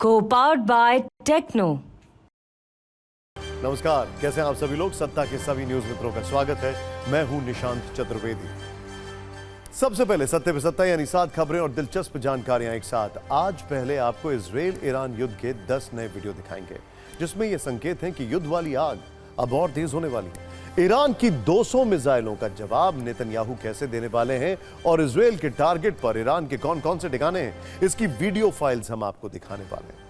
Co-powered by Techno। नमस्कार, कैसे हैं आप सभी लोग। सत्ता के सभी न्यूज मित्रों का स्वागत है। मैं हूं निशांत चतुर्वेदी। सबसे पहले सत्ते पे सत्ता यानी 7 खबरें और दिलचस्प जानकारियां एक साथ। आज पहले आपको इजराइल ईरान युद्ध के 10 नए वीडियो दिखाएंगे जिसमें यह संकेत हैं कि युद्ध वाली आग अब और तेज होने वाली है। ईरान की 200 मिसाइलों का जवाब नेतन्याहू कैसे देने वाले हैं और इजराइल के टारगेट पर ईरान के कौन कौन से ठिकाने हैं, इसकी वीडियो फाइल्स हम आपको दिखाने वाले हैं।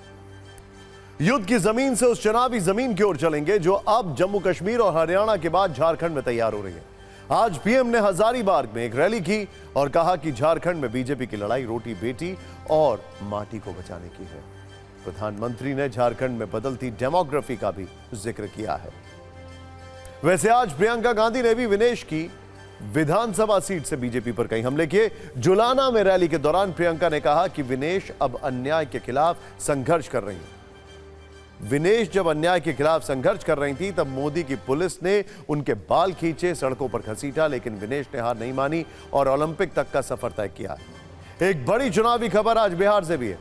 युद्ध की जमीन से उस चुनावी जमीन की ओर चलेंगे जो अब जम्मू कश्मीर और हरियाणा के बाद झारखंड में तैयार हो रही है। आज पीएम ने हजारीबाग में एक रैली की और कहा कि झारखंड में बीजेपी की लड़ाई रोटी बेटी और माटी को बचाने की है। प्रधानमंत्री ने झारखंड में बदलती डेमोग्राफी का भी जिक्र किया है। वैसे आज प्रियंका गांधी ने भी विनेश की विधानसभा सीट से बीजेपी पर कई हमले किए। जुलाना में रैली के दौरान प्रियंका ने कहा कि विनेश अब अन्याय के खिलाफ संघर्ष कर रही हैं। विनेश जब अन्याय के खिलाफ संघर्ष कर रही थी तब मोदी की पुलिस ने उनके बाल खींचे, सड़कों पर घसीटा, लेकिन विनेश ने हार नहीं मानी और ओलंपिक तक का सफर तय किया। एक बड़ी चुनावी खबर आज बिहार से भी है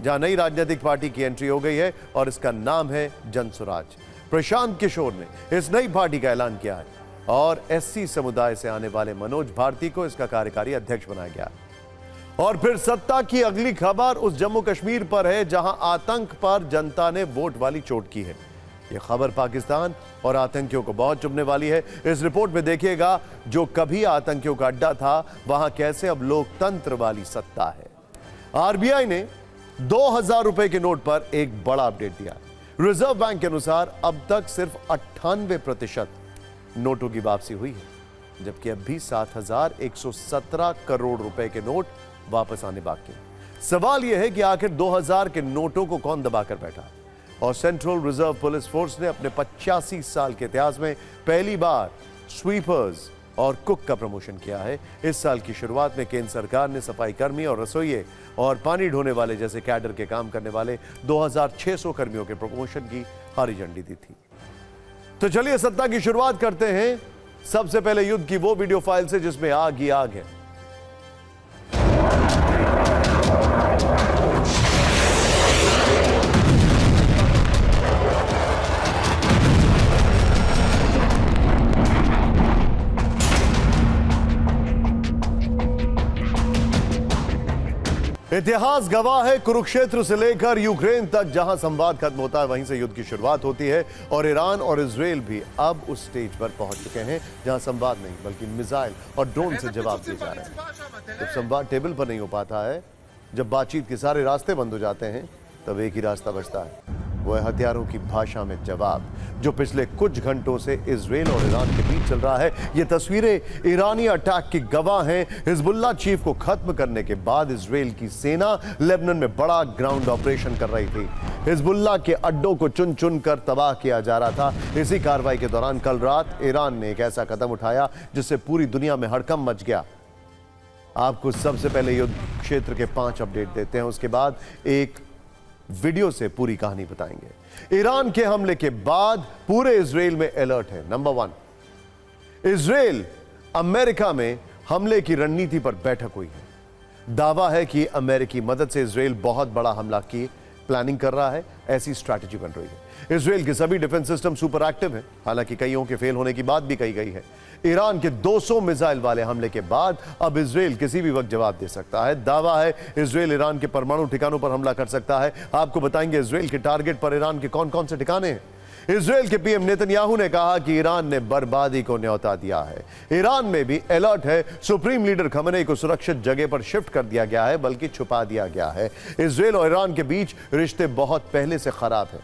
जहां नई राजनीतिक पार्टी की एंट्री हो गई है और इसका नाम है जनसुराज। प्रशांत किशोर ने इस नई पार्टी का ऐलान किया है और एससी समुदाय से आने वाले मनोज भारती को इसका कार्यकारी अध्यक्ष बनाया गया। और फिर सत्ता की अगली खबर उस जम्मू कश्मीर पर है जहां आतंक पर जनता ने वोट वाली चोट की है। यह खबर पाकिस्तान और आतंकियों को बहुत चुभने वाली है। इस रिपोर्ट में देखिएगा जो कभी आतंकियों का अड्डा था वहां कैसे अब लोकतंत्र वाली सत्ता है। आरबीआई ने 2000 रुपए के नोट पर एक बड़ा अपडेट दिया। रिजर्व बैंक के अनुसार अब तक सिर्फ 98% नोटों की वापसी हुई है, जबकि अब भी 7117 करोड़ रुपए के नोट वापस आने बाकी हैं। सवाल यह है कि आखिर 2000 के नोटों को कौन दबाकर बैठा। और सेंट्रल रिजर्व पुलिस फोर्स ने अपने 85 साल के इतिहास में पहली बार स्वीपर्स और कुक का प्रमोशन किया है। इस साल की शुरुआत में केंद्र सरकार ने सफाई कर्मी और रसोइये और पानी ढोने वाले जैसे कैडर के काम करने वाले 2600 कर्मियों के प्रमोशन की हरी झंडी दी थी। तो चलिए सत्ता की शुरुआत करते हैं। सबसे पहले युद्ध की वो वीडियो फाइल से जिसमें आग ही आग है। इतिहास गवाह है, कुरुक्षेत्र से लेकर यूक्रेन तक जहां संवाद खत्म होता है वहीं से युद्ध की शुरुआत होती है। और ईरान और इजराइल भी अब उस स्टेज पर पहुंच चुके हैं जहां संवाद नहीं बल्कि मिसाइल और ड्रोन से जवाब दिए जा रहे हैं। जब संवाद टेबल पर नहीं हो पाता है, जब बातचीत के सारे रास्ते बंद हो जाते हैं, तब एक ही रास्ता बचता है, वो है हथियारों की भाषा में जवाब, जो पिछले कुछ घंटों से इजराइल और ईरान के बीच चल रहा है। ये तस्वीरें ईरानी अटैक की गवाह हैं। हिजबुल्लाह चीफ को खत्म करने के बाद इजराइल की सेना लेबनान में बड़ा ग्राउंड ऑपरेशन कर रही थी। हिजबुल्लाह के अड्डों को चुन चुन कर तबाह किया जा रहा था। इसी कार्रवाई के दौरान कल रात ईरान ने एक ऐसा कदम उठाया जिससे पूरी दुनिया में हड़कंप मच गया। आपको सबसे पहले युद्ध क्षेत्र के 5 अपडेट देते हैं, उसके बाद एक वीडियो से पूरी कहानी बताएंगे। ईरान के हमले के बाद पूरे इजराइल में अलर्ट है। नंबर 1, इजराइल अमेरिका में हमले की रणनीति पर बैठक हुई है। दावा है कि अमेरिकी मदद से इजराइल बहुत बड़ा हमला की प्लानिंग कर रहा है, ऐसी स्ट्रैटेजी बन रही है। इजराइल के सभी डिफेंस सिस्टम सुपर एक्टिव है, हालांकि कईयों के फेल होने की बात भी कही गई है। ईरान के 200 मिसाइल वाले हमले के बाद अब इजराइल किसी भी वक्त जवाब दे सकता है। दावा है इजराइल ईरान के परमाणु ठिकानों पर हमला कर सकता है। आपको बताएंगे इजराइल के टारगेट पर ईरान के कौन कौन से ठिकाने हैं। इजराइल के पीएम नेतन्याहू ने कहा कि ईरान ने बर्बादी को न्योता दिया है। ईरान में भी अलर्ट है। सुप्रीम लीडर खमेनी को सुरक्षित जगह पर शिफ्ट कर दिया गया है, बल्कि छुपा दिया गया है। इजराइल और ईरान के बीच रिश्ते बहुत पहले से खराब हैं।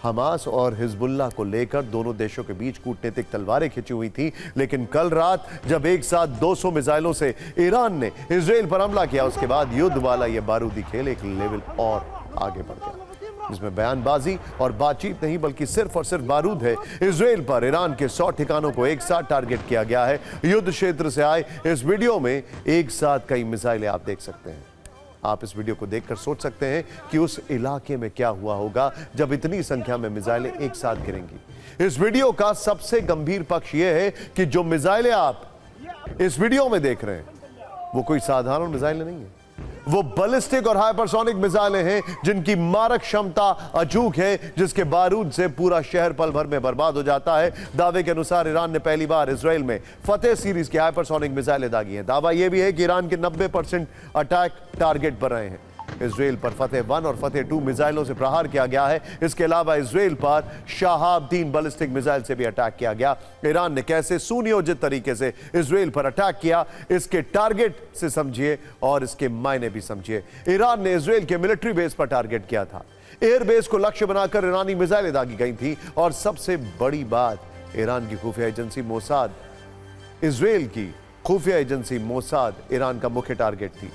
हमास और हिजबुल्लाह को लेकर दोनों देशों के बीच कूटनीतिक तलवारें खिंची हुई थी, लेकिन कल रात जब एक साथ 200 मिसाइलों से ईरान ने इजराइल पर हमला किया, उसके बाद युद्ध वाला यह बारूदी खेल एक लेवल और आगे बढ़ गया, जिसमें बयानबाजी और बातचीत नहीं बल्कि सिर्फ और सिर्फ बारूद है। इजराइल पर ईरान के 100 ठिकानों को एक साथ टारगेट किया गया है। युद्ध क्षेत्र से आए इस वीडियो में एक साथ कई मिसाइलें आप देख सकते हैं। आप इस वीडियो को देखकर सोच सकते हैं कि उस इलाके में क्या हुआ होगा जब इतनी संख्या में मिसाइलें एक साथ गिरेंगी। इस वीडियो का सबसे गंभीर पक्ष यह है कि जो मिसाइलें आप इस वीडियो में देख रहे हैं वो कोई साधारण मिसाइलें नहीं है। वो बैलिस्टिक और हाइपरसोनिक मिसाइलें हैं जिनकी मारक क्षमता अचूक है, जिसके बारूद से पूरा शहर पल भर में बर्बाद हो जाता है। दावे के अनुसार ईरान ने पहली बार इजराइल में फतेह सीरीज की हाइपरसोनिक मिसाइलें दागी हैं। दावा यह भी है कि ईरान के 90% अटैक टारगेट पर रहे हैं। इजराइल पर फतेह 1 और फतेह 2 मिसाइलों से प्रहार किया गया है। इसके अलावा इजराइल पर शहाब 3 बैलिस्टिक मिसाइल से भी अटैक किया गया। ईरान ने कैसे सुनियोजित तरीके से इजराइल पर अटैक किया, इसके टारगेट से समझिए और इसके मायने भी समझिए। ईरान ने इजराइल के मिलिट्री बेस पर टारगेट किया था। एयरबेस को लक्ष्य बनाकर ईरानी मिसाइलें दागी गई थी। और सबसे बड़ी बात, ईरान की खुफिया एजेंसी मोसाद, इजराइल की खुफिया एजेंसी मोसाद ईरान का मुख्य टारगेट थी।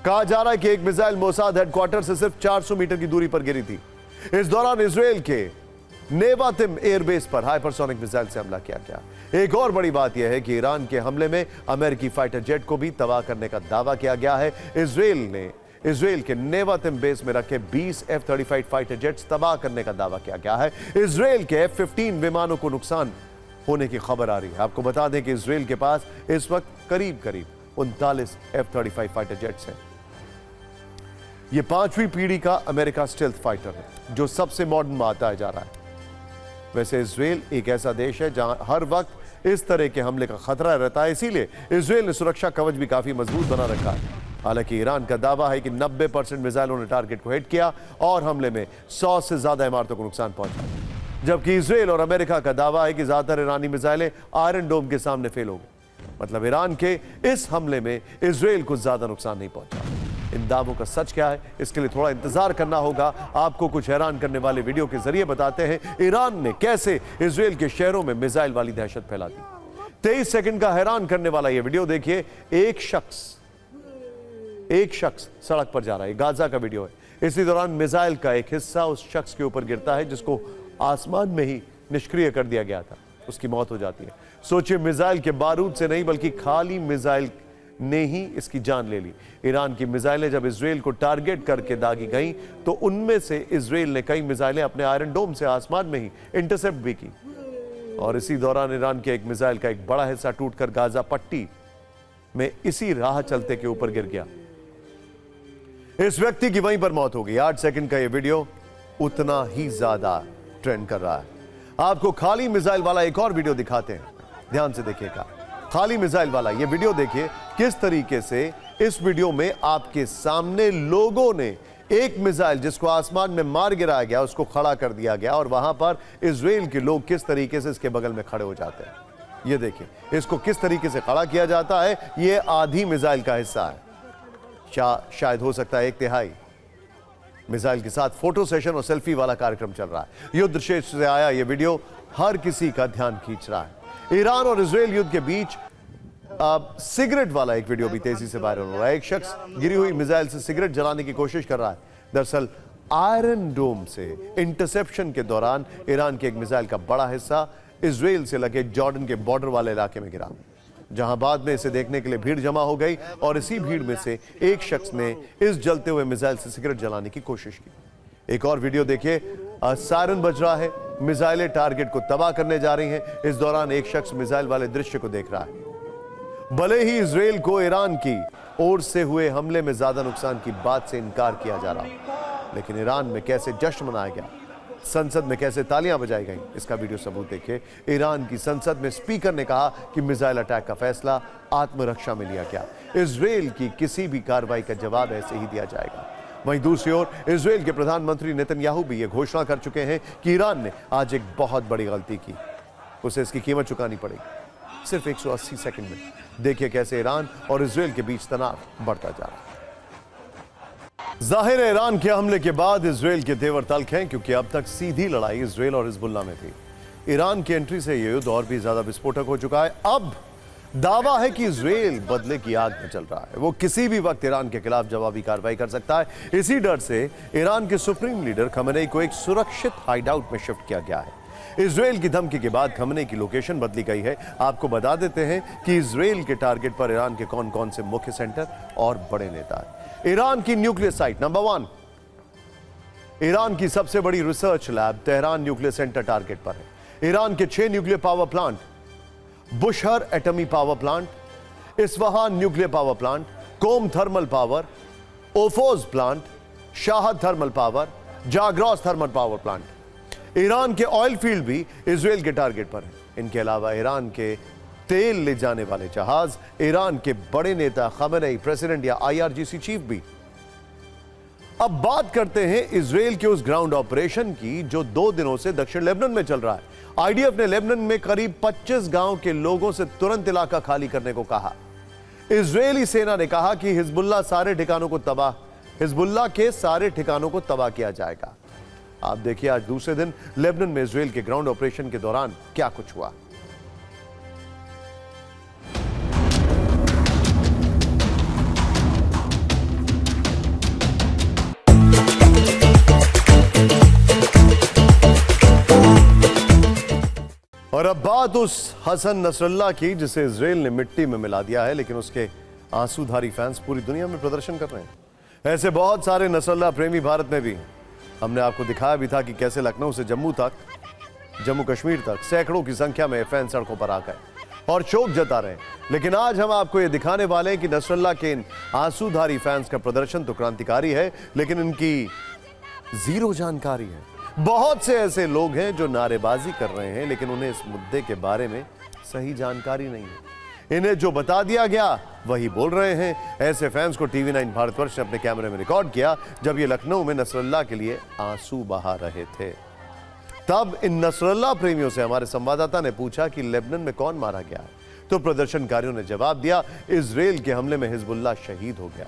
कहा जा रहा है कि एक मिसाइल मोसाद हेडक्वार्टर से सिर्फ 400 मीटर की दूरी पर गिरी थी। इस दौरान इजराइल के नेवातिम एयरबेस पर हाइपरसोनिक मिसाइल से हमला किया गया। एक और बड़ी बात यह है कि ईरान के हमले में अमेरिकी फाइटर जेट को भी तबाह करने का दावा किया गया है। इजराइल के नेवातिम बेस में रखे 20 F-35 फाइटर जेट्स तबाह करने का दावा किया गया है। इजराइल के F-15 विमानों को नुकसान होने की खबर आ रही है। आपको बता दें कि इजराइल के पास इस वक्त करीब 39 F-35 फाइटर जेट्स हैं। यह 5वीं पीढ़ी का अमेरिका स्टेल्थ फाइटर है जो सबसे मॉडर्न में आता जा रहा है। वैसे इजराइल एक ऐसा देश है जहां हर वक्त इस तरह के हमले का खतरा रहता है, इसीलिए इजराइल ने सुरक्षा कवच भी काफी मजबूत बना रखा है। हालांकि ईरान का दावा है कि 90% मिसाइलों ने टारगेट को हिट किया और हमले में 100 से ज्यादा इमारतों को नुकसान पहुंचा, जबकि इजराइल और अमेरिका का दावा है कि ज्यादातर ईरानी मिसाइलें आयरन डोम के सामने फेल हो गई। मतलब ईरान के इस हमले में इजराइल को ज्यादा नुकसान नहीं पहुंचा। इन दावों का सच क्या है, इसके लिए थोड़ा इंतजार करना होगा। आपको कुछ हैरान करने वाले वीडियो के जरिए बताते हैं ईरान ने कैसे इजराइल के शहरों में मिसाइल वाली दहशत फैला दी। 23 सेकंड का हैरान करने वाला यह वीडियो देखिए। एक शख्स सड़क पर जा रहा है। गाजा का वीडियो है। इसी दौरान मिसाइल का एक हिस्सा उस शख्स के ऊपर गिरता है जिसको आसमान में ही निष्क्रिय कर दिया गया था। उसकी मौत हो जाती है। सोचिए, मिसाइल के बारूद से नहीं बल्कि खाली मिसाइल ने ही इसकी जान ले ली। ईरान की मिसाइलें जब इजराइल को टारगेट करके दागी गईं तो उनमें से इजराइल ने कई मिसाइलें अपने आयरन डोम से आसमान में ही इंटरसेप्ट भी की। और इसी दौरान ईरान के एक मिसाइल का एक बड़ा हिस्सा टूटकर गाजा पट्टी में इसी राह चलते के ऊपर गिर गया। इस व्यक्ति की वहीं पर मौत हो गई। 8 सेकंड का यह वीडियो उतना ही ज्यादा ट्रेंड कर रहा है। आपको खाली मिसाइल वाला एक और वीडियो दिखाते हैं, ध्यान से देखिएगा। खाली मिसाइल वाला ये वीडियो देखिए किस तरीके से इस वीडियो में आपके सामने लोगों ने एक मिसाइल जिसको आसमान में मार गिराया गया उसको खड़ा कर दिया गया और वहां पर इजराइल के लोग किस तरीके से इसके बगल में खड़े हो जाते हैं। ये देखिए, इसको किस तरीके से खड़ा किया जाता है। ये आधी मिसाइल का हिस्सा है, शायद हो सकता है 1/3। मिसाइल के साथ फोटो सेशन और सेल्फी वाला कार्यक्रम चल रहा है। युद्ध क्षेत्र से आया यह वीडियो हर किसी का ध्यान खींच रहा है। ईरान और इजराइल युद्ध के बीच सिगरेट वाला एक वीडियो भी तेजी से वायरल हो रहा है। एक शख्स गिरी हुई मिसाइल से सिगरेट जलाने की कोशिश कर रहा है। दरअसल आयरन डोम से इंटरसेप्शन के दौरान ईरान के एक मिसाइल का बड़ा हिस्सा इजराइल से लगे जॉर्डन के बॉर्डर वाले इलाके में गिरा, जहां बाद में इसे देखने के लिए भीड़ जमा हो गई और इसी भीड़ में से एक शख्स ने इस जलते हुए मिसाइल से सिगरेट जलाने की कोशिश की। एक और वीडियो देखिए, सायरन बज रहा है, मिसाइलें टारगेट को तबाह करने जा रही हैं। इस दौरान एक शख्स मिसाइल वाले दृश्य को देख रहा है। भले ही इजराइल को ईरान की ओर से हुए हमले में ज्यादा नुकसान की बात से इनकार किया जा रहा, लेकिन ईरान में कैसे जश्न मनाया गया, संसद में कैसे तालियां बजाई गईं, इसका वीडियो सबूत देखिए। ईरान की संसद में स्पीकर ने कहा कि मिसाइल अटैक का फैसला आत्मरक्षा में लिया गया। इजराइल की किसी भी कार्रवाई का जवाब ऐसे ही दिया जाएगा। वहीं दूसरी ओर इजराइल के प्रधानमंत्री नेतन्याहू भी यह घोषणा कर चुके हैं कि ईरान ने आज एक बहुत बड़ी गलती की, उसे इसकी कीमत चुकानी पड़ेगी। सिर्फ 180 सेकंड में देखिए कैसे ईरान और इजराइल के बीच तनाव बढ़ता जा रहा है। जाहिर है ईरान के हमले के बाद इजराइल के तेवर तल्ख हैं, क्योंकि अब तक सीधी लड़ाई इजराइल और हिजबुल्लाह में थी। ईरान की एंट्री से यह युद्ध और भी ज्यादा विस्फोटक हो चुका है। अब दावा है कि इजराइल बदले की आग में चल रहा है। वो किसी भी वक्त ईरान के खिलाफ जवाबी कार्रवाई कर सकता है। इसी डर से ईरान के सुप्रीम लीडर खमेनेई को एक सुरक्षित हाइडआउट में शिफ्ट किया गया है। इजराइल की धमकी के बाद खमेनेई की लोकेशन बदली गई है। आपको बता देते हैं कि इजराइल के टारगेट पर ईरान के कौन कौन से मुख्य सेंटर और बड़े नेता हैं। ईरान की न्यूक्लियर साइट नंबर 1, ईरान की सबसे बड़ी research lab Tehran nuclear centre target पर है। ईरान के 6 न्यूक्लियर पावर प्लांट, बुशहर एटमी power plant, Isfahan nuclear power plant, Qom thermal power, ओफोज प्लांट, शाहद thermal power, Zagros thermal power plant. Iran के ऑयल फील्ड भी इजराइल के target पर हैं। इनके अलावा ईरान के तेल ले जाने वाले जहाज, ईरान के बड़े नेता खमेनेई, प्रेसिडेंट या आईआरजीसी चीफ भी। अब बात करते हैं इजराइल के उस ग्राउंड ऑपरेशन की जो 2 दिनों से दक्षिण लेबनान में चल रहा है। आईडीएफ ने लेबनान में करीब 25 गांव के लोगों से तुरंत इलाका खाली करने को कहा। इजरायली सेना ने कहा कि हिजबुल्लाह के सारे ठिकानों को तबाह किया जाएगा। आप देखिए आज दूसरे दिन लेबनान में इजराइल के ग्राउंड ऑपरेशन के दौरान क्या कुछ हुआ। और अब बात उस हसन नसरल्लाह की जिसे इजराइल ने मिट्टी में मिला दिया है, लेकिन उसके आंसूधारी फैंस पूरी दुनिया में प्रदर्शन कर रहे हैं। ऐसे बहुत सारे नसरल्लाह प्रेमी भारत में भी हैं। हमने आपको दिखाया भी था कि कैसे लखनऊ से जम्मू कश्मीर तक सैकड़ों की संख्या में फैन सड़कों पर आ गए और शोक जता रहे हैं। लेकिन आज हम आपको यह दिखाने वाले हैं कि नसरल्लाह के इन आंसूधारी फैंस का प्रदर्शन तो क्रांतिकारी है, लेकिन इनकी जीरो जानकारी है। बहुत से ऐसे लोग हैं जो नारेबाजी कर रहे हैं, लेकिन उन्हें इस मुद्दे के बारे में सही जानकारी नहीं है। इन्हें जो बता दिया गया वही बोल रहे हैं। ऐसे फैंस को टीवी 9 भारतवर्ष ने अपने कैमरे में रिकॉर्ड किया जब ये लखनऊ में नसरल्लाह के लिए आंसू बहा रहे थे। तब इन नसरल्लाह प्रेमियों से हमारे संवाददाता ने पूछा कि लेबनान में कौन मारा गया है, तो प्रदर्शनकारियों ने जवाब दिया, इजराइल के हमले में हिजबुल्लाह शहीद हो गया।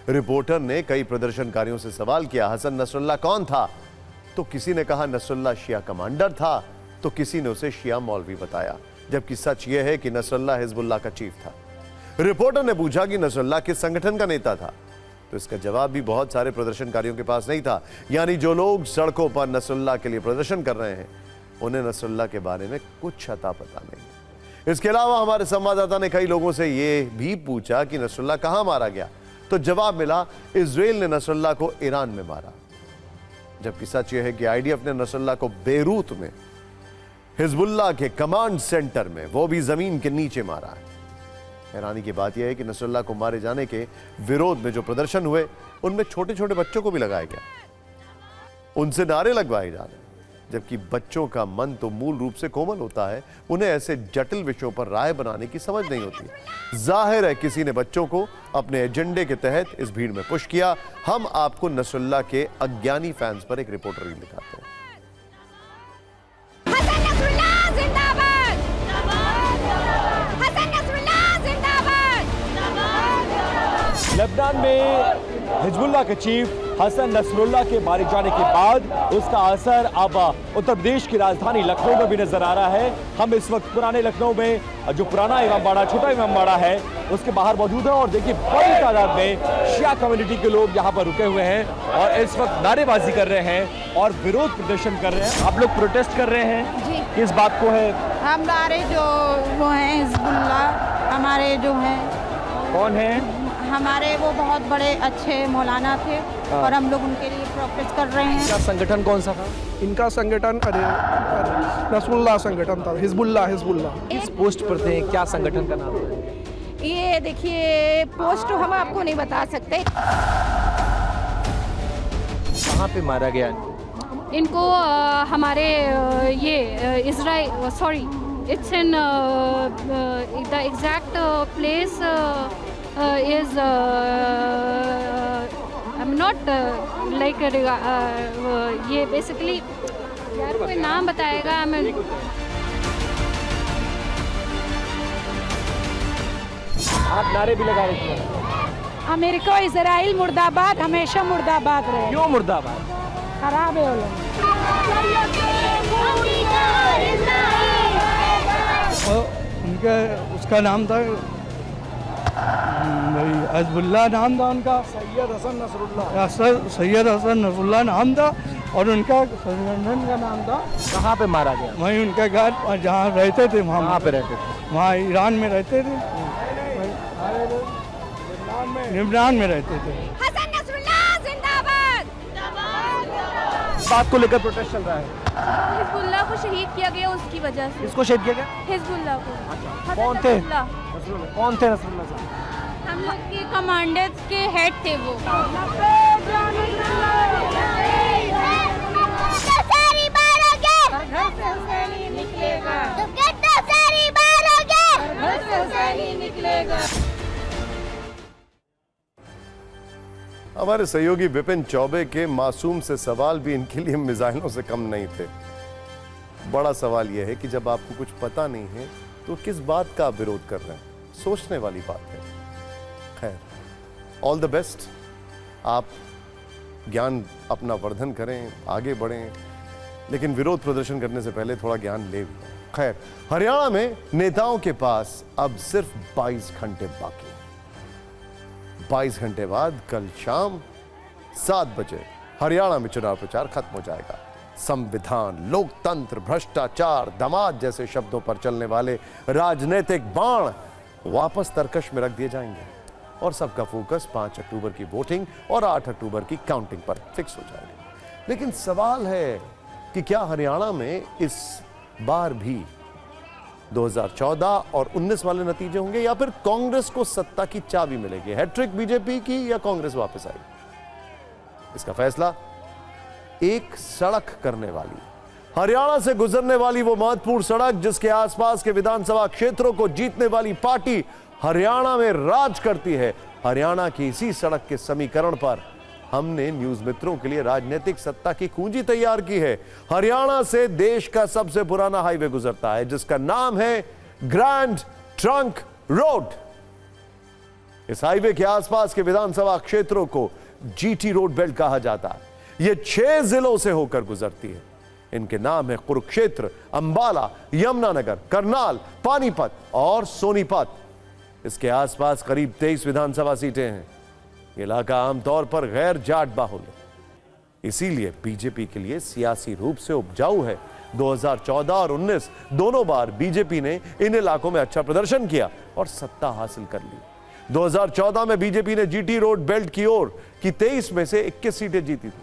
रिपोर्टर ने कई प्रदर्शनकारियों से सवाल किया, हसन नसरल्लाह कौन था? तो किसी ने कहा नसरल्लाह शिया कमांडर था, तो किसी ने उसे शिया मौलवी बताया, जबकि सच यह है कि नसरल्लाह हिजबुल्लाह का चीफ था। रिपोर्टर ने पूछा कि नसरल्लाह किस संगठन का नेता था, तो इसका जवाब भी बहुत सारे प्रदर्शनकारियों के पास नहीं था। यानी जो लोग सड़कों पर नसरल्लाह के लिए प्रदर्शन कर रहे हैं, उन्हें नसरल्लाह के बारे में कुछ अता पता नहीं। इसके अलावा हमारे संवाददाता ने कई लोगों से यह भी पूछा कि नसरल्लाह कहां मारा गया, तो जवाब मिला, इजराइल ने नसरल्लाह को ईरान में मारा। जबकि सच यह है कि आईडीएफ ने नसरल्लाह को बेरूत में हिजबुल्लाह के कमांड सेंटर में, वो भी जमीन के नीचे मारा है। हैरानी की बात यह है कि नसरल्लाह को मारे जाने के विरोध में जो प्रदर्शन हुए, उनमें छोटे छोटे बच्चों को भी लगाया गया, उनसे नारे लगवाए जा रहे हैं। जबकि बच्चों का मन तो मूल रूप से कोमल होता है, उन्हें ऐसे जटिल विषयों पर राय बनाने की समझ नहीं होती। जाहिर है किसी ने बच्चों को अपने एजेंडे के तहत इस भीड़ में पुश किया। हम आपको नसरल्लाह के अज्ञानी फैंस पर एक रिपोर्टर ही दिखाते हैं। लेबनान में हिजबुल्लाह के चीफ हसन नसरुल्लाह के मारे जाने के बाद उसका असर अब उत्तर प्रदेश की राजधानी लखनऊ में भी नजर आ रहा है। हम इस वक्त पुराने लखनऊ में, जो पुराना इमामबाड़ा, छोटा इमामबाड़ा है, उसके बाहर मौजूद है और देखिए बड़ी तादाद में शिया कम्युनिटी के लोग यहाँ पर रुके हुए हैं और इस वक्त नारेबाजी कर रहे हैं और विरोध प्रदर्शन कर रहे हैं। आप लोग प्रोटेस्ट कर रहे हैं जी। किस बात को है? हमारे जो वो हैं हिजबुल्लाह, हमारे जो हैं, कौन है? हमारे वो बहुत बड़े अच्छे मौलाना थे और हम लोग उनके लिए प्रोटेस्ट कर रहे हैं। क्या संगठन कौन सा था? इनका संगठन नसरुल्लाह संगठन था, हिजबुल्लाह। किस पोस्ट पर थे? क्या संगठन का नाम है? ये देखिए पोस्ट हम आपको नहीं बता सकते। कहाँ पे मारा गया? इनको हमारे ये Israel, sorry, it's in the exact place is I'm not like ये बेसिकली यार कोई नाम बताएगा हमें। आप नारे भी लगा रहे थे? अमेरिका इजराइल मुर्दाबाद, हमेशा मुर्दाबाद रहे। क्यों मुर्दाबाद? खराब है वो लोग। उनका उसका नाम था हिजबुल्लाह, नाम था उनका सैयद हसन नसरुल्लाह नाम था और उनका संगठन का नाम था। कहाँ पे मारा गया? वहीं उनके घर जहाँ रहते थे, वहाँ पे रहते थे? वहाँ ईरान में रहते थे, लेबनान में रहते थे। हसन नसरुल्लाह जिंदाबाद। बात को लेकर प्रोटेस्ट चल रहा है। हिजबुल्लाह को शहीद किया गया उसकी वजह से। इसको शहीद किया गया? हिजबुल्लाह को। कौन थे? कौन थे नसरुल्लाह साहब? हम लोग के कमांडर्स के हेड थे वो। हमारे सहयोगी विपिन चौबे के मासूम से सवाल भी इनके लिए मिसाइलों से कम नहीं थे। बड़ा सवाल यह है कि जब आपको कुछ पता नहीं है तो किस बात का आप विरोध कर रहे हैं, सोचने वाली बात है। खैर, ऑल द बेस्ट। आप ज्ञान अपना वर्धन करें, आगे बढ़ें, लेकिन विरोध प्रदर्शन करने से पहले थोड़ा ज्ञान ले भी। खैर, हरियाणा में नेताओं के पास अब सिर्फ 22 घंटे बाकी। 22 घंटे बाद कल शाम 7 बजे हरियाणा में चुनाव प्रचार खत्म हो जाएगा। संविधान, लोकतंत्र, भ्रष्टाचार, दामाद जैसे शब्दों पर चलने वाले राजनीतिक बाण वापस तर्कश में रख दिए जाएंगे और सबका फोकस 5 अक्टूबर की वोटिंग और 8 अक्टूबर की काउंटिंग पर फिक्स हो जाएगा। लेकिन सवाल है कि क्या हरियाणा में इस बार भी 2014 और 19 वाले नतीजे होंगे या फिर कांग्रेस को सत्ता की चाबी मिलेगी? हैट्रिक बीजेपी की या कांग्रेस वापस आएगी? इसका फैसला एक सड़क करने वाली, हरियाणा से गुजरने वाली वो महत्वपूर्ण सड़क जिसके आसपास के विधानसभा क्षेत्रों को जीतने वाली पार्टी हरियाणा में राज करती है। हरियाणा की इसी सड़क के समीकरण पर हमने न्यूज मित्रों के लिए राजनीतिक सत्ता की कुंजी तैयार की है। हरियाणा से देश का सबसे पुराना हाईवे गुजरता है जिसका नाम है ग्रैंड ट्रंक रोड। इस हाईवे के आसपास के विधानसभा क्षेत्रों को जीटी रोड बेल्ट कहा जाता है। यह 6 जिलों से होकर गुजरती है। इनके नाम है कुरुक्षेत्र, अंबाला, यमुनानगर, करनाल, पानीपत और सोनीपत। इसके आसपास करीब 23 विधानसभा सीटें हैं। यह इलाका आमतौर पर गैर जाट बाहुल है, इसीलिए बीजेपी के लिए सियासी रूप से उपजाऊ है। 2014 और 19 दोनों बार बीजेपी ने इन इलाकों में अच्छा प्रदर्शन किया और सत्ता हासिल कर ली। 2014 में बीजेपी ने जीटी रोड बेल्ट की ओर की 23 में से 21 सीटें जीती थी।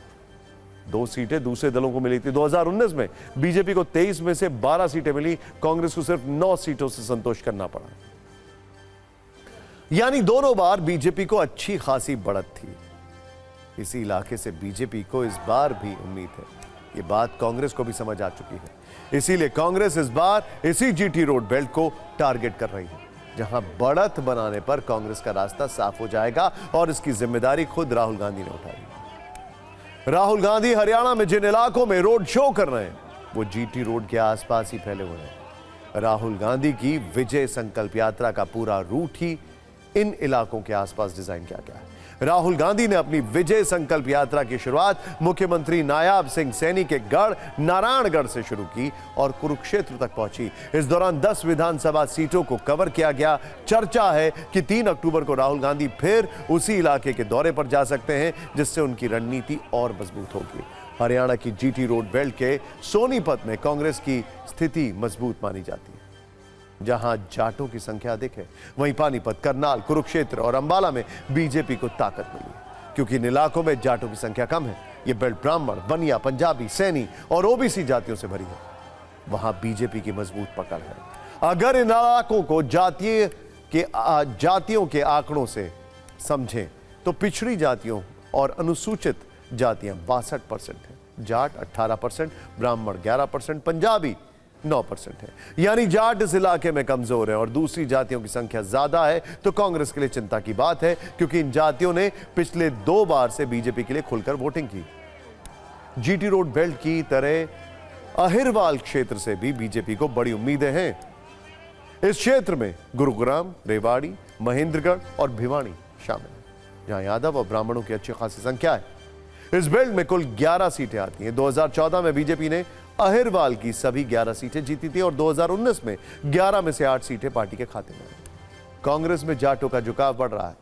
2 सीटें दूसरे दलों को मिली थी। 2019 में बीजेपी को 23 में से 12 सीटें मिली, कांग्रेस को सिर्फ 9 सीटों से संतोष करना पड़ा। यानी दोनों बार बीजेपी को अच्छी खासी बढ़त थी। इसी इलाके से बीजेपी को इस बार भी उम्मीद है। यह बात कांग्रेस को भी समझ आ चुकी है, इसीलिए कांग्रेस इस बार इसी जीटी रोड बेल्ट को टारगेट कर रही है, जहां बढ़त बनाने पर कांग्रेस का रास्ता साफ हो जाएगा और इसकी जिम्मेदारी खुद राहुल गांधी ने उठाई। राहुल गांधी हरियाणा में जिन इलाकों में रोड शो कर रहे हैं वो जीटी रोड के आसपास ही फैले हुए हैं। राहुल गांधी की विजय संकल्प यात्रा का पूरा रूट ही इन इलाकों के आसपास डिजाइन किया गया है। राहुल गांधी ने अपनी विजय संकल्प यात्रा की शुरुआत मुख्यमंत्री नायाब सिंह सैनी के गढ़ नारायणगढ़ से शुरू की और कुरुक्षेत्र तक पहुंची। इस दौरान 10 विधानसभा सीटों को कवर किया गया। चर्चा है कि 3 अक्टूबर को राहुल गांधी फिर उसी इलाके के दौरे पर जा सकते हैं, जिससे उनकी रणनीति और मजबूत होगी। हरियाणा की जीटी रोड बेल्ट के सोनीपत में कांग्रेस की स्थिति मजबूत मानी जाती है। जहां जाटों की संख्या अधिक है, वहीं पानीपत, करनाल, कुरुक्षेत्र और अंबाला में बीजेपी को ताकत मिली, क्योंकि इन इलाकों में जाटों की संख्या कम है। यह बेल्ट ब्राह्मण, बनिया, पंजाबी, सैनी और ओबीसी जातियों से भरी है। वहां बीजेपी की मजबूत पकड़ है। अगर इन इलाकों को जातियों के आंकड़ों से समझें तो पिछड़ी जातियों और अनुसूचित जातियां 62% है, जाट 18%, ब्राह्मण 11%, पंजाबी 9% है। यानी जाट इस इलाके में कमजोर है और दूसरी जातियों की संख्या ज्यादा है। तो कांग्रेस के लिए चिंता की बात है, क्योंकि इन जातियों ने पिछले 2 बार से बीजेपी के लिए खुलकर वोटिंग की। जीटी रोड बेल्ट की तरह अहिरवाल क्षेत्र से भी बीजेपी को बड़ी उम्मीदें हैं। इस क्षेत्र में गुरुग्राम, रेवाड़ी, महेंद्रगढ़ और भिवानी शामिल है, जहां यादव और ब्राह्मणों की अच्छी खासी संख्या है। इस बेल्ट में कुल 11 सीटें आती हैं। 2014 में बीजेपी ने अहिरवाल की सभी 11 सीटें जीती थी और 2019 में 11 में से 8 सीटें पार्टी के खाते में आई। कांग्रेस में जाटों का झुकाव बढ़ रहा है,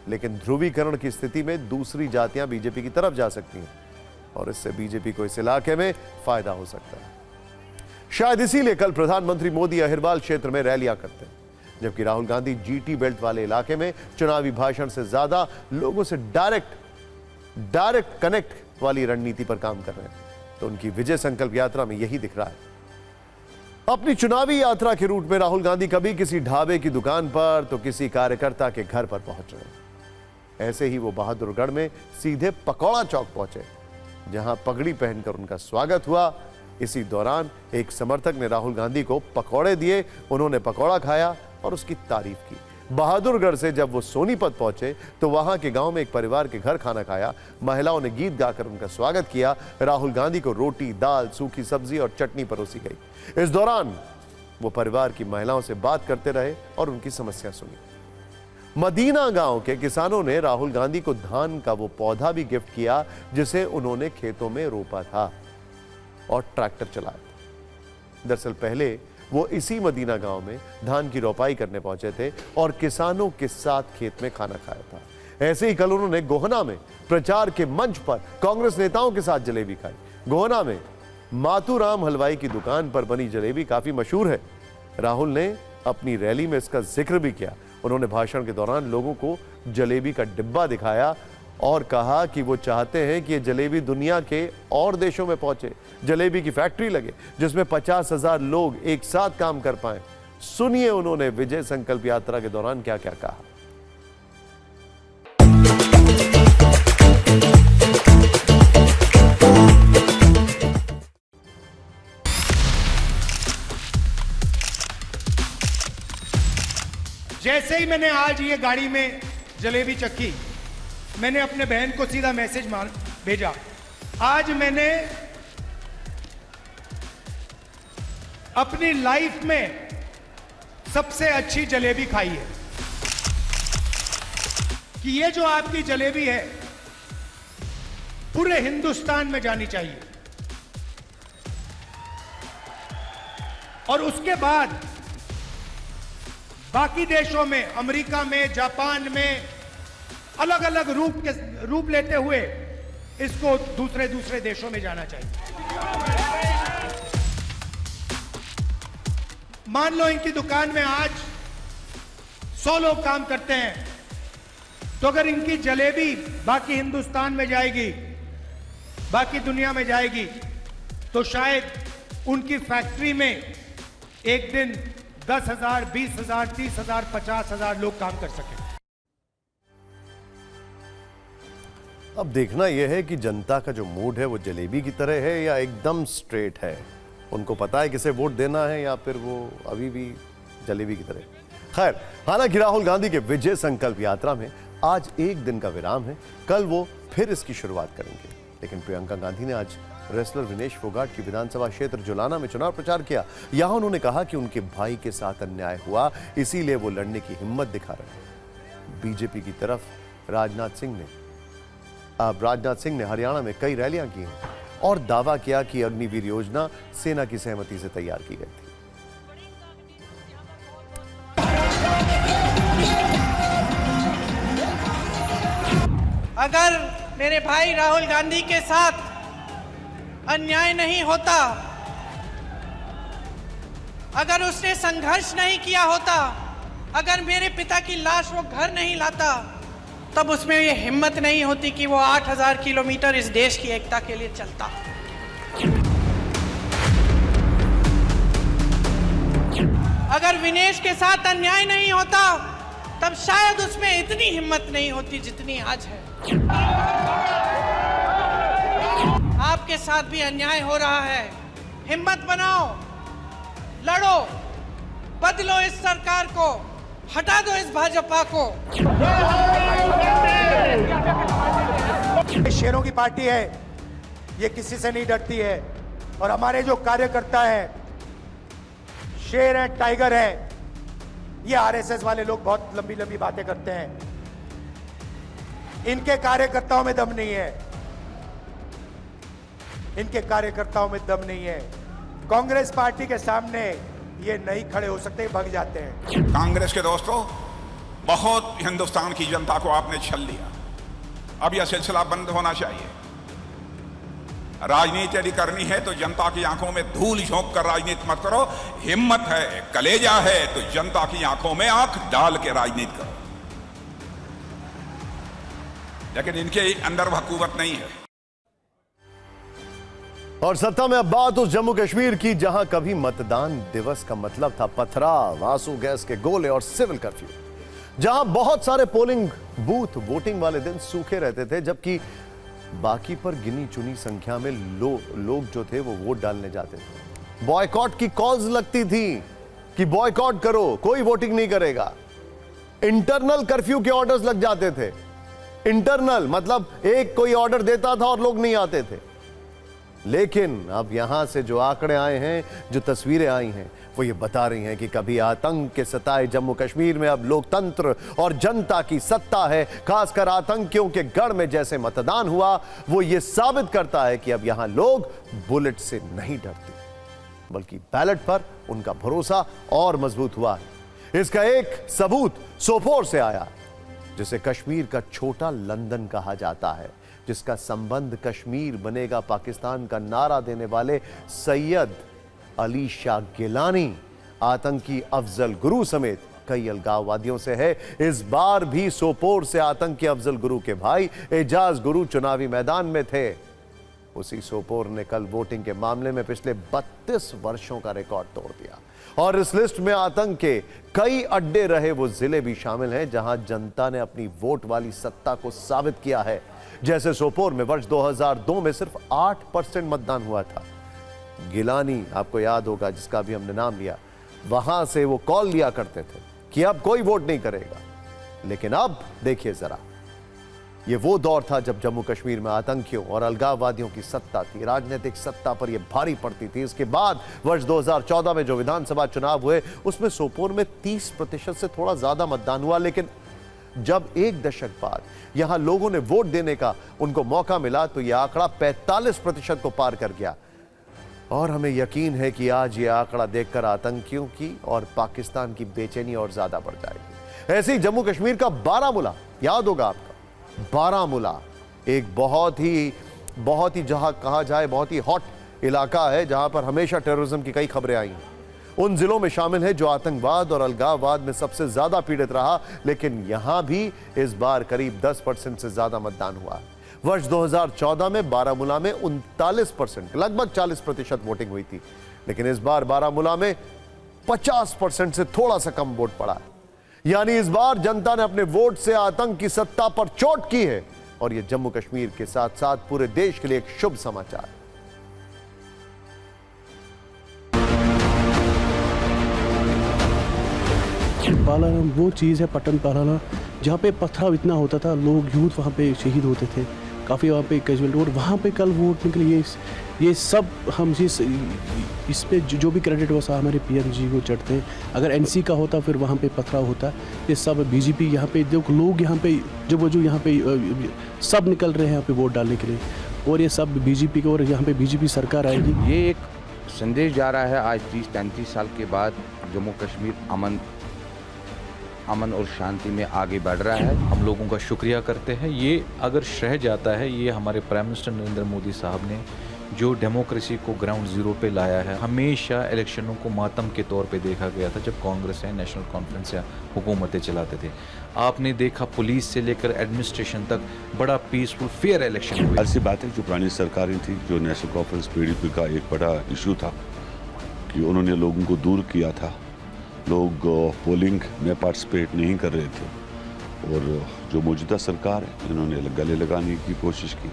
लेकिन ध्रुवीकरण की स्थिति में दूसरी जातियां बीजेपी की तरफ जा सकती हैं और इससे बीजेपी को इस इलाके में फायदा हो सकता है। शायद इसीलिए कल प्रधानमंत्री मोदी अहिरवाल क्षेत्र में रैलियां करते हैं, जबकि राहुल गांधी जीटी बेल्ट वाले इलाके में चुनावी भाषण से ज्यादा लोगों से डायरेक्ट कनेक्ट वाली रणनीति पर काम कर रहे हैं। तो उनकी विजय संकल्प यात्रा में यही दिख रहा है। अपनी चुनावी यात्रा के रूट में राहुल गांधी कभी किसी ढाबे की दुकान पर तो किसी कार्यकर्ता के घर पर पहुंच रहे। ऐसे ही वो बहादुरगढ़ में सीधे पकौड़ा चौक पहुंचे, जहां पगड़ी पहनकर उनका स्वागत हुआ। इसी दौरान एक समर्थक ने राहुल गांधी को पकौड़े दिए। उन्होंने पकौड़ा खाया और उसकी तारीफ की। बहादुरगढ़ से जब वो सोनीपत पहुंचे तो वहां के गांव में एक परिवार के घर खाना खाया। महिलाओं ने गीत गाकर उनका स्वागत किया। राहुल गांधी को रोटी, दाल, सूखी सब्जी और चटनी परोसी गई। इस दौरान वो परिवार की महिलाओं से बात करते रहे और उनकी समस्या सुनी। मदीना गांव के किसानों ने राहुल गांधी को धान का वो पौधा भी गिफ्ट किया जिसे उन्होंने खेतों में रोपा था और ट्रैक्टर चलाया। दरअसल पहले वो इसी मदीना गांव में धान की रोपाई करने पहुंचे थे और किसानों के साथ खेत में खाना खाया था। ऐसे ही कल उन्होंने गोहना में प्रचार के मंच पर कांग्रेस नेताओं के साथ जलेबी खाई। गोहना में मातूराम हलवाई की दुकान पर बनी जलेबी काफी मशहूर है। राहुल ने अपनी रैली में इसका जिक्र भी किया। उन्होंने भाषण के दौरान लोगों को जलेबी का डिब्बा दिखाया और कहा कि वो चाहते हैं कि ये जलेबी दुनिया के और देशों में पहुंचे, जलेबी की फैक्ट्री लगे जिसमें 50,000 लोग एक साथ काम कर पाए। सुनिए उन्होंने विजय संकल्प यात्रा के दौरान क्या क्या कहा। जैसे ही मैंने आज ये गाड़ी में जलेबी चखी, मैंने अपने बहन को सीधा मैसेज भेजा, आज मैंने अपनी लाइफ में सबसे अच्छी जलेबी खाई है। कि ये जो आपकी जलेबी है पूरे हिंदुस्तान में जानी चाहिए। और उसके बाद बाकी देशों में, अमेरिका में, जापान में अलग अलग रूप लेते हुए इसको दूसरे देशों में जाना चाहिए। मान लो इनकी दुकान में आज 100 लोग काम करते हैं, तो अगर इनकी जलेबी बाकी हिंदुस्तान में जाएगी, बाकी दुनिया में जाएगी, तो शायद उनकी फैक्ट्री में एक दिन 10,000, 20,000, 30,000, 50,000 लोग काम कर सके। अब देखना यह है कि जनता का जो मूड है वो जलेबी की तरह है या एकदम स्ट्रेट है। उनको पता है किसे वोट देना है या फिर वो अभी भी जलेबी की तरह। खैर, हालांकि राहुल गांधी के विजय संकल्प यात्रा में आज एक दिन का विराम है। कल वो फिर इसकी शुरुआत करेंगे। लेकिन प्रियंका गांधी ने आज रेसलर विनेश फोगाट की विधानसभा क्षेत्र जुलाना में चुनाव प्रचार किया। यहां उन्होंने कहा कि उनके भाई के साथ अन्याय हुआ, इसीलिए वो लड़ने की हिम्मत दिखा रहे हैं। बीजेपी की तरफ राजनाथ सिंह ने हरियाणा में कई रैलियां की हैं और दावा किया कि अग्निवीर योजना सेना की सहमति से तैयार की गई थी। अगर मेरे भाई राहुल गांधी के साथ अन्याय नहीं होता, अगर उसने संघर्ष नहीं किया होता, अगर मेरे पिता की लाश वो घर नहीं लाता, तब उसमें ये हिम्मत नहीं होती कि वो 8,000 किलोमीटर इस देश की एकता के लिए चलता। अगर विनेश के साथ अन्याय नहीं होता, तब शायद उसमें इतनी हिम्मत नहीं होती जितनी आज है। आपके साथ भी अन्याय हो रहा है, हिम्मत बनाओ, लड़ो, बदलो इस सरकार को, हटा दो इस भाजपा को। शेरों की पार्टी है, ये किसी से नहीं डरती है। और हमारे जो कार्यकर्ता हैं, शेर हैं, टाइगर हैं। ये आरएसएस वाले लोग बहुत लंबी लंबी बातें करते हैं, इनके कार्यकर्ताओं में दम नहीं है, इनके कार्यकर्ताओं में दम नहीं है। कांग्रेस पार्टी के सामने ये नहीं खड़े हो सकते, भाग जाते हैं। कांग्रेस के दोस्तों, बहुत हिंदुस्तान की जनता को आपने छल लिया। अब यह सिलसिला बंद होना चाहिए। राजनीति यदि करनी है तो जनता की आंखों में धूल झोंक कर राजनीति मत करो। हिम्मत है, कलेजा है तो जनता की आंखों में आंख डाल के राजनीति करो। लेकिन इनके अंदर वह कुव्वत नहीं है। और सत्ता में अब बात उस जम्मू कश्मीर की जहां कभी मतदान दिवस का मतलब था पथराव, आंसू गैस के गोले और सिविल कर्फ्यू, जहां बहुत सारे पोलिंग बूथ वोटिंग वाले दिन सूखे रहते थे, जबकि बाकी पर गिनी चुनी संख्या में लोग जो थे वो वोट डालने जाते थे। बॉयकॉट की कॉल्स लगती थी कि बॉयकॉट करो, कोई वोटिंग नहीं करेगा। इंटरनल कर्फ्यू के ऑर्डर्स लग जाते थे। इंटरनल मतलब एक कोई ऑर्डर देता था और लोग नहीं आते थे। लेकिन अब यहां से जो आंकड़े आए हैं, जो तस्वीरें आई हैं, वो ये बता रही हैं कि कभी आतंक के सताए जम्मू कश्मीर में अब लोकतंत्र और जनता की सत्ता है। खासकर आतंकियों के गढ़ में जैसे मतदान हुआ, वो ये साबित करता है कि अब यहां लोग बुलेट से नहीं डरते, बल्कि बैलेट पर उनका भरोसा और मजबूत हुआ है। इसका एक सबूत सोपोर से आया, जिसे कश्मीर का छोटा लंदन कहा जाता है, जिसका संबंध कश्मीर बनेगा पाकिस्तान का नारा देने वाले सैयद अली शाह गिलानी, आतंकी अफजल गुरु समेत कई अलगाववादियों से है। इस बार भी सोपोर से आतंकी अफजल गुरु के भाई एजाज गुरु चुनावी मैदान में थे। उसी सोपोर ने कल वोटिंग के मामले में पिछले 32 वर्षों का रिकॉर्ड तोड़ दिया, और इस लिस्ट में आतंक के कई अड्डे रहे वो जिले भी शामिल हैं जहां जनता ने अपनी वोट वाली सत्ता को साबित किया है। जैसे सोपोर में वर्ष 2002 में सिर्फ 8% मतदान हुआ था। गिलानी, आपको याद होगा, जिसका भी हमने नाम लिया, वहां से वो कॉल लिया करते थे कि अब कोई वोट नहीं करेगा। लेकिन अब देखिए जरा, ये वो दौर था जब जम्मू कश्मीर में आतंकियों और अलगाववादियों की सत्ता थी, राजनीतिक सत्ता पर यह भारी पड़ती थी। इसके बाद वर्ष 2014 में जो विधानसभा चुनाव हुए, उसमें सोपोर में 30% से थोड़ा ज्यादा मतदान हुआ। लेकिन जब एक दशक बाद यहां लोगों ने वोट देने का उनको मौका मिला, तो यह आंकड़ा 45% को पार कर गया। और हमें यकीन है कि आज यह आंकड़ा देखकर आतंकियों की और पाकिस्तान की बेचैनी और ज्यादा बढ़ जाएगी। ऐसे ही जम्मू कश्मीर का बारामूला, याद होगा आपका, बारामूला एक बहुत ही जहां कहा जाए बहुत ही हॉट इलाका है, जहां पर हमेशा टेररिज्म की कई खबरें आई हैं। उन जिलों में शामिल है जो आतंकवाद और अलगाववाद में सबसे ज्यादा पीड़ित रहा। लेकिन यहां भी इस बार करीब 10% से ज्यादा मतदान हुआ। वर्ष 2014 में बारामूला में 39%, लगभग 40% वोटिंग हुई थी। लेकिन इस बार बारामूला में 50% से थोड़ा सा कम वोट पड़ा है। यानी इस बार जनता ने अपने वोट से आतंक की सत्ता पर चोट की है, और यह जम्मू कश्मीर के साथ साथ पूरे देश के लिए एक शुभ समाचार है। पालाना वो चीज़ है, पट्टन पालाना, जहाँ पे पथराव इतना होता था, लोग यूथ वहाँ पे शहीद होते थे, काफ़ी वहाँ पे कैजुअलिटी, और वहाँ पे कल वोट निकले। ये सब हम इस पे जो भी क्रेडिट वो सब हमारे पीएम जी को चढ़ते हैं। अगर एनसी का होता फिर वहाँ पे पथराव होता। ये सब बीजेपी यहाँ पे जो लोग यहाँ पे जो यहाँ पे सब निकल रहे हैं यहाँ पे वोट डालने के लिए, और ये सब बीजेपी को, और यहाँ पे बीजेपी सरकार आएगी। ये एक संदेश जा रहा है आज 30-35 साल के बाद जम्मू कश्मीर अमन और शांति में आगे बढ़ रहा है। हम लोगों का शुक्रिया करते हैं। ये अगर श्रेय जाता है ये हमारे प्राइम मिनिस्टर नरेंद्र मोदी साहब ने, जो डेमोक्रेसी को ग्राउंड जीरो पे लाया है। हमेशा इलेक्शनों को मातम के तौर पे देखा गया था जब कांग्रेस या नेशनल कॉन्फ्रेंस या हुकूमतें चलाते थे। आपने देखा पुलिस से लेकर एडमिनिस्ट्रेशन तक बड़ा पीसफुल फेयर इलेक्शन हुआ। ऐसी बात है, जो पुरानी सरकारें थी, जो नेशनल कॉन्फ्रेंस पीडीपी का एक बड़ा इशू था कि उन्होंने लोगों को दूर किया था, लोग पोलिंग में पार्टिसिपेट नहीं कर रहे थे। और जो मौजूदा सरकार है, इन्होंने गले लगाने की कोशिश की,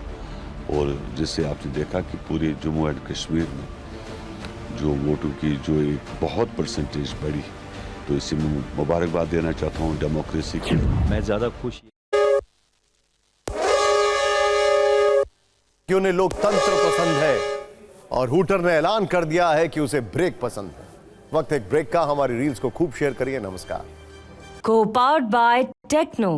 और जिससे आपने देखा कि पूरे जम्मू एंड कश्मीर में जो वोटों की जो एक बहुत परसेंटेज बढ़ी। तो इसी में मुबारकबाद देना चाहता हूँ डेमोक्रेसी की। मैं ज़्यादा खुश कि उन्हें लोकतंत्र पसंद है, और हूटर ने ऐलान कर दिया है कि उसे ब्रेक पसंद है। वक्त एक ब्रेक का। हमारी रील्स को खूब शेयर करिए। नमस्कार। Co-powered by Techno.